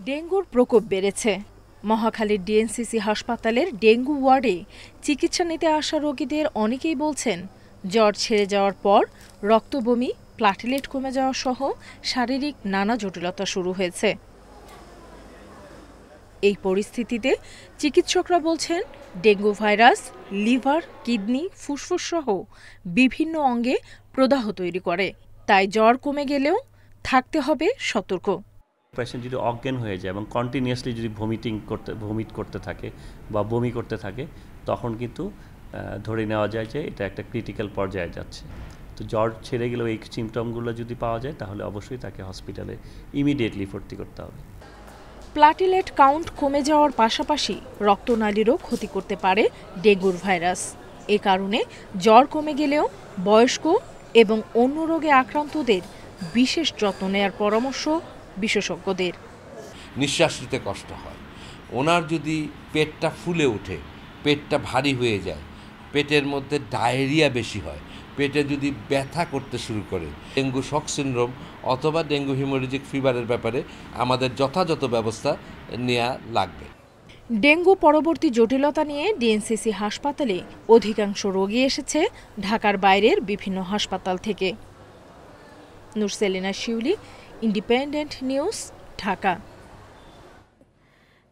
ডেঙ্গুর প্রকোপ বেড়েছে। মহাখালীর ডিএনসিসি হাসপাতালের ডেঙ্গু ওয়ার্ডে চিকিৎসা নিতে আসা রোগীদের অনেকেই বলছেন, জ্বর ছেড়ে যাওয়ার পর রক্তবমি, প্লাটিলেট কমে যাওয়া সহ শারীরিক নানা জটিলতা শুরু হয়েছে। এই পরিস্থিতিতে চিকিৎসকরা বলছেন, ডেঙ্গু ভাইরাস লিভার, কিডনি, ফুসফুস সহ বিভিন্ন অঙ্গে প্রদাহ তৈরি করে। তাই জ্বর কমে গেলেও থাকতে হবে সতর্ক। পেশেন্ট যদি অজ্ঞান হয়ে যায় এবং কন্টিনিউয়াসলি যদি ভমিট করতে থাকে বা বমি করতে থাকে, তখন কিন্তু ধরে নেওয়া যায় যে এটা একটা ক্রিটিক্যাল পর্যায়ে যাচ্ছে। তো জ্বর ছেড়ে গেলেও এই সিমটমগুলো যদি পাওয়া যায়, তাহলে অবশ্যই তাকে হসপিটালে ইমিডিয়েটলি ভর্তি করতে হবে। প্লাটিলেট কাউন্ট কমে যাওয়ার পাশাপাশি রক্তনালীরও ক্ষতি করতে পারে ডেঙ্গুর ভাইরাস। এ কারণে জ্বর কমে গেলেও বয়স্ক এবং অন্য রোগে আক্রান্তদের বিশেষ যত্ন নেওয়ার পরামর্শ বিশেষজ্ঞদের। নিঃশ্বাস নিতে কষ্ট হয়, ওনার যদি পেটটা ফুলে ওঠে, পেটটা ভারী হয়ে যায়, পেটের মধ্যে ডায়রিয়া বেশি হয়, পেটে যদি ব্যথা করতে শুরু করে, ডেঙ্গু শক সিনড্রোম অথবা ডেঙ্গু হিমোরেজিক ফিভারের ব্যাপারে আমাদের যথাযথ ব্যবস্থা নেওয়া লাগবে। ডেঙ্গু পরবর্তী জটিলতা নিয়ে ডিএনসিসি হাসপাতালে অধিকাংশ রোগী এসেছে ঢাকার বাইরের বিভিন্ন হাসপাতাল থেকে। নুরসেলিনা শিউলি, ইন্ডিপেন্ডেন্ট নিউজ, ঢাকা।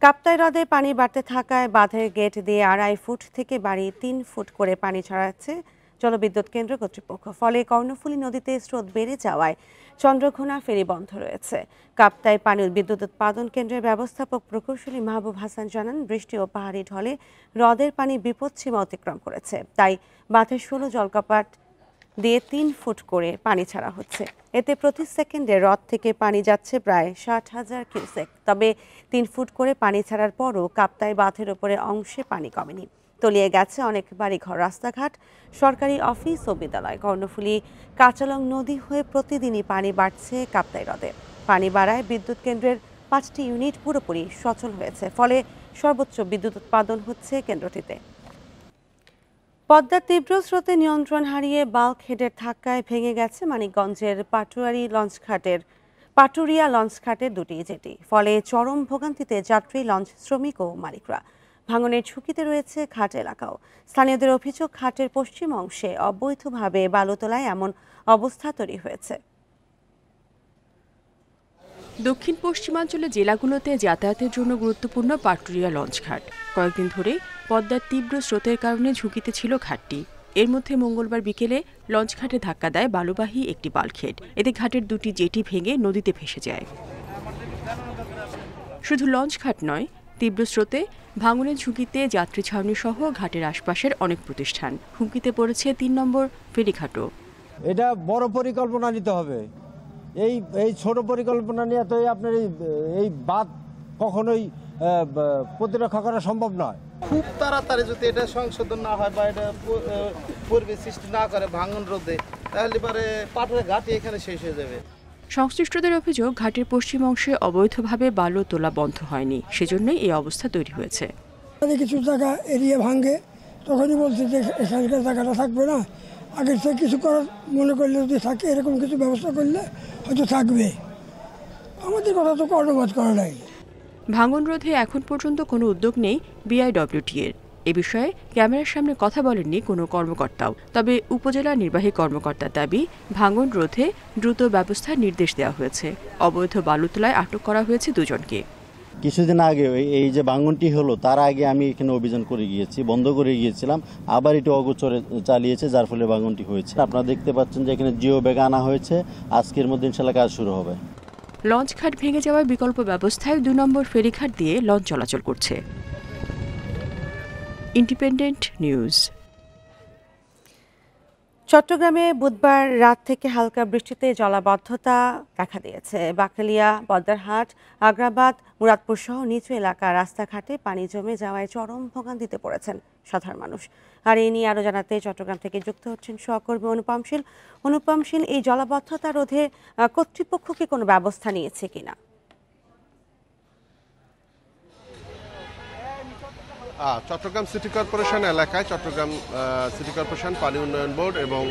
কাপ্তাই হ্রদে পানি বাড়তে থাকায় বাঁধের গেট দিয়ে 2.5 ফুট থেকে বাড়িয়ে 3 ফুট করে পানি ছড়াচ্ছে জলবিদ্যুৎ কেন্দ্র কর্তৃপক্ষ। ফলে কর্ণফুলী নদীতে স্রোত বেড়ে যাওয়ায় চন্দ্রঘোনা ফেরি বন্ধ রয়েছে। কাপ্তাই পানি বিদ্যুৎ উৎপাদন কেন্দ্রের ব্যবস্থাপক প্রকৌশলী মাহবুব হাসান জানান, বৃষ্টি ও পাহাড়ি ঢলে হ্রদের পানি বিপদসীমা অতিক্রম করেছে। তাই বাঁধের 16 জলকপাট দিয়ে 3 ফুট করে পানি ছাড়া হচ্ছে। এতে প্রতি সেকেন্ডে হ্রদ থেকে পানি যাচ্ছে প্রায় 60,000 কিউসেক। তবে 3 ফুট করে পানি ছাড়ার পরও কাপ্তাই বাঁধের উপরে অংশে পানি কমেনি। তলিয়ে গেছে অনেক বাড়িঘর, রাস্তাঘাট, সরকারি অফিস ও বিদ্যালয়। কর্ণফুলী কাঁচালং নদী হয়ে প্রতিদিনই পানি বাড়ছে কাপ্তাই হ্রদে। পানি বাড়ায় বিদ্যুৎ কেন্দ্রের 5টি ইউনিট পুরোপুরি সচল হয়েছে। ফলে সর্বোচ্চ বিদ্যুৎ উৎপাদন হচ্ছে কেন্দ্রটিতে। পদ্মার তীব্র স্রোতে নিয়ন্ত্রণ হারিয়ে বাল্ক হেডের ধাক্কায় ভেঙে গেছে মানিকগঞ্জের পাটুরিয়া লঞ্চঘাটের 2টি জেটি। ফলে চরম ভোগান্তিতে যাত্রী, লঞ্চ শ্রমিক ও মালিকরা। ভাঙনের ঝুঁকিতে রয়েছে ঘাট এলাকাও। স্থানীয়দের অভিযোগ, ঘাটের পশ্চিম অংশে অবৈধভাবে বালু তোলায় এমন অবস্থা তৈরি হয়েছে। দক্ষিণ পশ্চিমাঞ্চলের জেলাগুলোতে যাতায়াতের জন্য গুরুত্বপূর্ণ পাটুরিয়া লঞ্চঘাট। কয়েকদিন ধরে পদ্মার তীব্র স্রোতের কারণে ঝুঁকিতে ছিল ঘাটটি। এর মধ্যে মঙ্গলবার বিকেলে লঞ্চঘাটে ধাক্কা দেয় বালুবাহী একটি বাল্কহেড। এতে ঘাটের 2টি জেটি ভেঙে নদীতে ভেসে যায়। শুধু লঞ্চঘাট নয়, তীব্র স্রোতে ভাঙনের ঝুঁকিতে যাত্রী ছাউনি সহ ঘাটের আশপাশের অনেক প্রতিষ্ঠান। হুমকিতে পড়েছে ৩ নম্বর ফেরিঘাটও। এটা বড় পরিকল্পনা নিতে হবে। এই ছোট পরিকল্পনা নিয়ে তো আপনার এই বাঁধ কখনোই প্রতিরক্ষা করা সম্ভব নয়। খুব তাড়াতাড়ি যদি এটা সংশোধন না হয় বা এটা পরিবেশ সৃষ্টি না করে ভাঙন রোধে, তাহলে পরে পাটের ঘাটই এখানে শেষ হয়ে যাবে। সংশ্লিষ্টদের অভিযোগ, ঘাটের পশ্চিম অংশে অবৈধভাবে বালু তোলা বন্ধ হয়নি, সেজন্যই এই অবস্থা তৈরি হয়েছে। কিছু জায়গা এরিয়া ভাঙে, তখনই বলছে যে এখানকার জায়গাটা থাকবে না, আগের থেকে কিছু করার মনে করলে যদি থাকে, এরকম কিছু ব্যবস্থা করলে হয়তো থাকবে। আমাদের কথা তো কর্ণপাত করা নাই। ভাঙন রোধে এখন পর্যন্ত কোনো উদ্যোগ নেই বিআইডব্লিউটি-এর। এ বিষয়ে ক্যামেরার সামনে কথা বলেননি কোনো কর্মকর্তাও। তবে উপজেলা নির্বাহী কর্মকর্তার দাবি, ভাঙন রোধে দ্রুত ব্যবস্থার নির্দেশ দেওয়া হয়েছে। অবৈধ বালু তোলায় আটক করা হয়েছে 2 জনকে। কিছুদিন আগে এই যে ভাঙনটি হলো, তার আগে আমি এখানে অভিযান করে গিয়েছি, বন্ধ করে গিয়েছিলাম, আবার একটু অগোচরে চালিয়েছে, যার ফলে ভাঙনটি হয়েছে। আপনারা দেখতে পাচ্ছেন যে এখানে জিও ব্যাগ আনা হয়েছে, আজকের মধ্যে ইনশাল্লাহ কাজ শুরু হবে। লঞ্চঘাট ভেঙে যাওয়ার বিকল্প ব্যবস্থায় 2 নম্বর ফেরিঘাট দিয়ে লঞ্চ চলাচল করছে। Independent news. চট্টগ্রামে বুধবার রাত থেকে হালকা বৃষ্টিতে জলাবদ্ধতা দেখা দিয়েছে। বাকলিয়া, বদ্দারহাট, আগ্রাবাদ, মুরাদপুর সহ নিচু এলাকার রাস্তাঘাটে পানি জমে যাওয়ায় চরম ভোগান্তিতে পড়েছেন সাধারণ মানুষ। আর এই নিয়ে আরও জানাতে চট্টগ্রাম থেকে যুক্ত হচ্ছেন সহকর্মী অনুপম শীল। এই জলাবদ্ধতা রোধে কর্তৃপক্ষ কি কোনো ব্যবস্থা নিয়েছে কিনা? চট্টগ্রাম সিটি কর্পোরেশন এলাকায় চট্টগ্রাম সিটি কর্পোরেশন, পানি উন্নয়ন বোর্ড এবং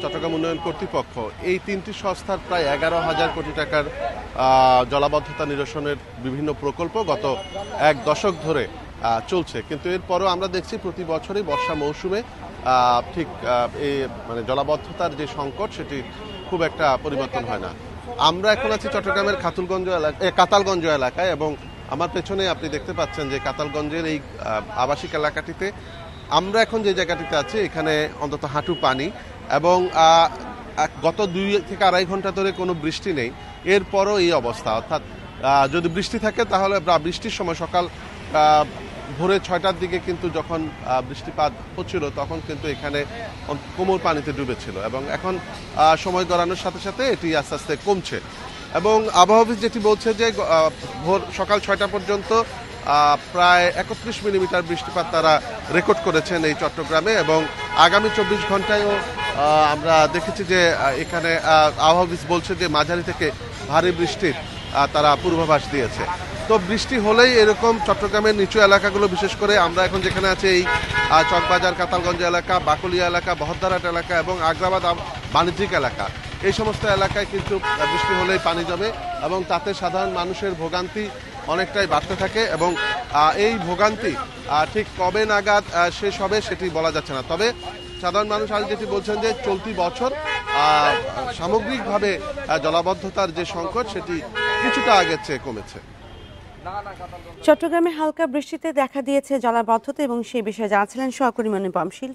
চট্টগ্রাম উন্নয়ন কর্তৃপক্ষ, এই 3টি সংস্থার প্রায় 11,000 কোটি টাকার জলাবদ্ধতা নিরসনের বিভিন্ন প্রকল্প গত 1 দশক ধরে চলছে। কিন্তু এরপরও আমরা দেখছি প্রতি বছরই বর্ষা মৌসুমে ঠিক এই মানে জলাবদ্ধতার যে সংকট, সেটি খুব একটা পরিবর্তন হয় না। আমরা এখন আছি চট্টগ্রামের কাতালগঞ্জ এলাকায়, এবং আমার পেছনে আপনি দেখতে পাচ্ছেন যে কাতালগঞ্জের এই আবাসিক এলাকাটিতে আমরা এখন যে জায়গাটিতে আছি, এখানে অন্তত হাঁটু পানি, এবং গত 2 থেকে আড়াই ঘন্টা ধরে কোনো বৃষ্টি নেই। এরপরও এই অবস্থা, অর্থাৎ যদি বৃষ্টি থাকে তাহলে বৃষ্টির সময় সকাল ভোরে 6টার দিকে কিন্তু যখন বৃষ্টিপাত হচ্ছিল, তখন কিন্তু এখানে কোমর পানিতে ডুবেছিল, এবং এখন সময় গড়ানোর সাথে সাথে এটি আস্তে আস্তে কমছে। এবং আবহাওয়া অফিস যেটি বলছে যে সকাল 6টা পর্যন্ত প্রায় 31 মিলিমিটার বৃষ্টিপাত তারা রেকর্ড করেছেন এই চট্টগ্রামে, এবং আগামী 24 ঘন্টায়ও আমরা দেখেছি যে এখানে আবহাওয়া অফিস বলছে যে মাঝারি থেকে ভারী বৃষ্টির তারা পূর্বাভাস দিয়েছে। তো বৃষ্টি হলেই এরকম চট্টগ্রামের নিচু এলাকাগুলো, বিশেষ করে আমরা এখন যেখানে আছি এই চকবাজার, কাতালগঞ্জ এলাকা, বাকলিয়া এলাকা, বহদ্দারহাট এলাকা এবং আগ্রাবাদ বাণিজ্যিক এলাকা, এই সমস্ত এলাকায় কিন্তু বৃষ্টি হলেই পানি জমে, এবং তাতে সাধারণ মানুষের ভোগান্তি অনেকটাই বাড়তে থাকে, এবং এই ভোগান্তি ঠিক কবে নাগাদ শেষ হবে সেটি বলা যাচ্ছে না। তবে সাধারণ মানুষ আজ যেটি বলছেন যে চলতি বছর সামগ্রিকভাবে জলাবদ্ধতার যে সংকট, সেটি কিছুটা আগের চেয়ে কমেছে। চট্টগ্রামে হালকা বৃষ্টিতে দেখা দিয়েছে জলাবদ্ধতা, এবং সেই বিষয়ে জানাচ্ছিলেন সহকর্মী অনুপম শীল।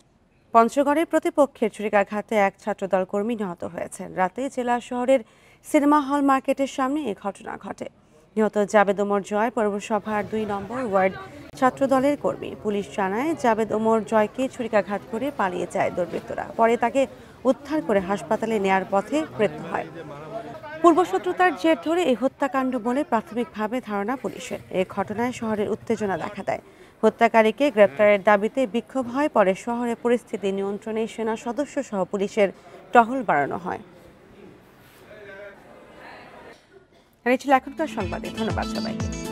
পঞ্চগড়ে প্রতিপক্ষের ছুরিকাঘাতে 1 ছাত্রদল কর্মী নিহত হয়েছেন। রাতে জেলা শহরের সিনেমা হল মার্কেটের সামনে এই ঘটনা ঘটে। নিহত জাবেদ ওমর জয় পৌরসভার 2 নম্বর ওয়ার্ড ছাত্রদলের কর্মী। পুলিশ জানায়, জাবেদ ওমর জয়কে ছুরিকাঘাত করে পালিয়ে যায় দুর্বৃত্তরা। পরে তাকে উদ্ধার করে হাসপাতালে নেয়ার পথে মৃত্যু হয়। পূর্বশত্রুতার জের ধরে এই হত্যাকাণ্ড বলে প্রাথমিকভাবে ধারণা পুলিশের। এই ঘটনায় শহরের উত্তেজনা দেখা দেয়। হত্যাকারীকে গ্রেপ্তারের দাবিতে বিক্ষোভ হয়। পরে শহরে পরিস্থিতি নিয়ন্ত্রণে সেনা সদস্য সহ পুলিশের টহল বাড়ানো হয়। এই ছিল এখনকার সংবাদে। ধন্যবাদ সবাইকে।